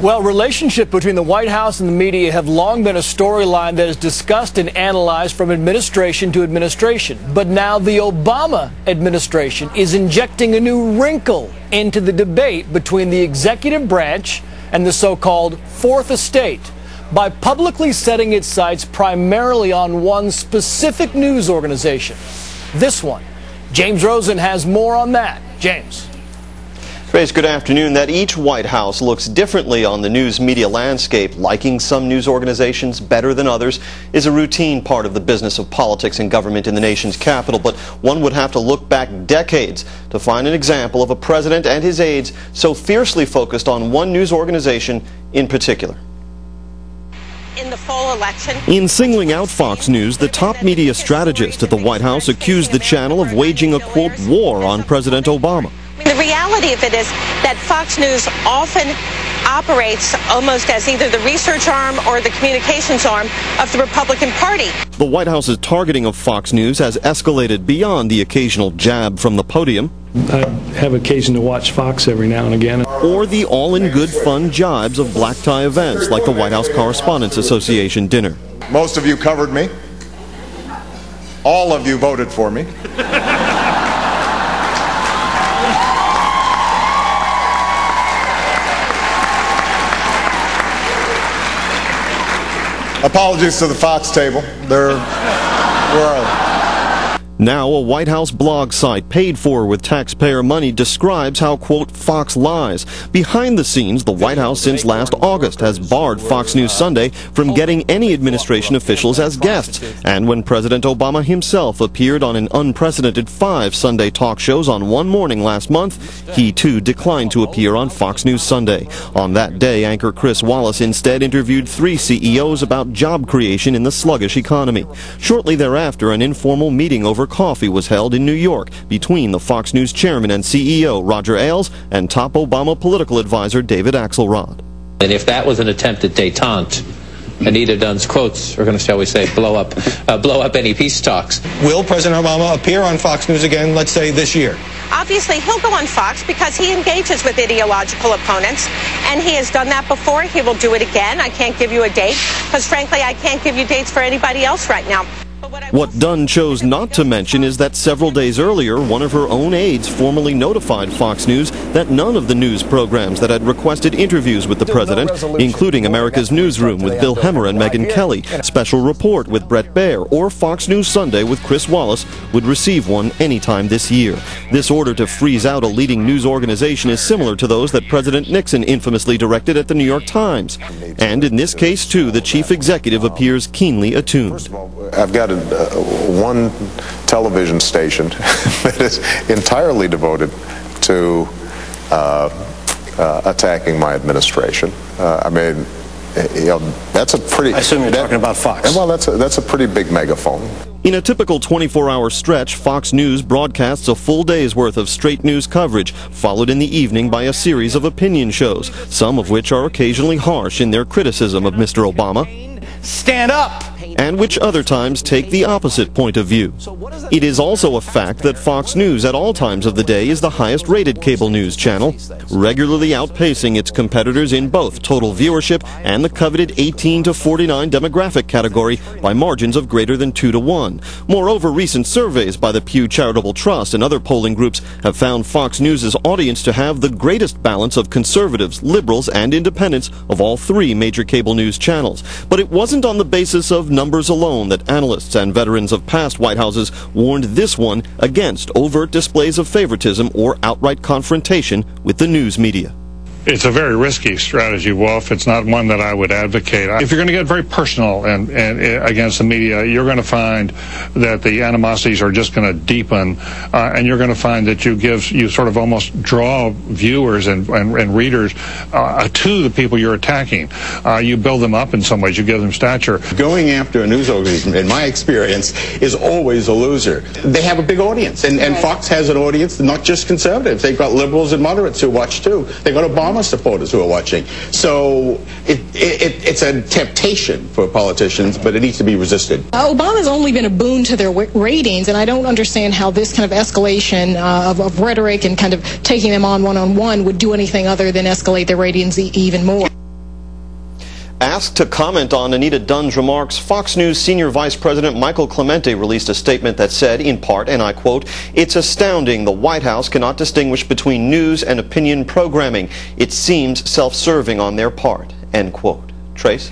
Well, relationship between the White House and the media have long been a storyline that is discussed and analyzed from administration to administration. But now the Obama administration is injecting a new wrinkle into the debate between the executive branch and the so-called Fourth Estate by publicly setting its sights primarily on one specific news organization. This one. James Rosen has more on that. James. Trace, good afternoon. That each White House looks differently on the news media landscape, liking some news organizations better than others, is a routine part of the business of politics and government in the nation's capital. But one would have to look back decades to find an example of a president and his aides so fiercely focused on one news organization in particular. In the fall election. In singling out Fox News, the top media strategist at the White House accused the channel of waging a, quote, war on President Obama. The reality of it is that Fox News often operates almost as either the research arm or the communications arm of the Republican Party. The White House's targeting of Fox News has escalated beyond the occasional jab from the podium. I have occasion to watch Fox every now and again. Or the all-in-good fun jibes of black tie events like the White House Correspondents Association dinner. Most of you covered me. All of you voted for me. Apologies to the Fox table. Where are they? Now a White House blog site paid for with taxpayer money describes how, quote, Fox lies. Behind the scenes, the White House since last August has barred Fox News Sunday from getting any administration officials as guests. And when President Obama himself appeared on an unprecedented 5 Sunday talk shows on one morning last month, he too declined to appear on Fox News Sunday. On that day, anchor Chris Wallace instead interviewed 3 CEOs about job creation in the sluggish economy. Shortly thereafter, an informal meeting over coffee was held in New York between the Fox News chairman and CEO Roger Ailes and top Obama political advisor David Axelrod. And if that was an attempt at détente, Anita Dunn's quotes are going to, shall we say, blow up any peace talks. Will President Obama appear on Fox News again, let's say, this year? Obviously, he'll go on Fox because he engages with ideological opponents, and he has done that before. He will do it again. I can't give you a date because, frankly, I can't give you dates for anybody else right now. What Dunn chose not to mention is that several days earlier, one of her own aides formally notified Fox News that none of the news programs that had requested interviews with the president, including America's Newsroom with Bill Hemmer and Megyn Kelly, Special Report with Bret Baier, or Fox News Sunday with Chris Wallace, would receive one anytime this year. This order to freeze out a leading news organization is similar to those that President Nixon infamously directed at the New York Times. And in this case, too, the chief executive appears keenly attuned. I've got one television station that is entirely devoted to attacking my administration. I mean, you know, that's a pretty... I assume you're talking about Fox. Well, that's a pretty big megaphone. In a typical 24-hour stretch, Fox News broadcasts a full day's worth of straight news coverage, followed in the evening by a series of opinion shows, some of which are occasionally harsh in their criticism of Mr. Obama. Stand up! And which other times take the opposite point of view. It is also a fact that Fox News at all times of the day is the highest rated cable news channel, regularly outpacing its competitors in both total viewership and the coveted 18 to 49 demographic category by margins of greater than 2 to 1. Moreover, recent surveys by the Pew Charitable Trust and other polling groups have found Fox News' audience to have the greatest balance of conservatives, liberals, and independents of all 3 major cable news channels. But it wasn't on the basis of numbers alone that analysts and veterans of past White Houses warned this one against overt displays of favoritism or outright confrontation with the news media. It's a very risky strategy, Wolf. It's not one that I would advocate. If you're going to get very personal and against the media, you're going to find that the animosities are just going to deepen, and you're going to find that you sort of almost draw viewers and readers to the people you're attacking. You build them up in some ways. You give them stature. Going after a news organization, in my experience, is always a loser. They have a big audience, and Fox has an audience, not just conservatives. They've got liberals and moderates who watch too. They've got Obama supporters who are watching. So it's a temptation for politicians, but it needs to be resisted. Obama's only been a boon to their ratings, and I don't understand how this kind of escalation of rhetoric and kind of taking them on one-on-one would do anything other than escalate their ratings even more. Asked to comment on Anita Dunn's remarks, Fox News senior vice president Michael Clemente released a statement that said, in part, and I quote, "It's astounding the White House cannot distinguish between news and opinion programming. It seems self-serving on their part," end quote. Trace?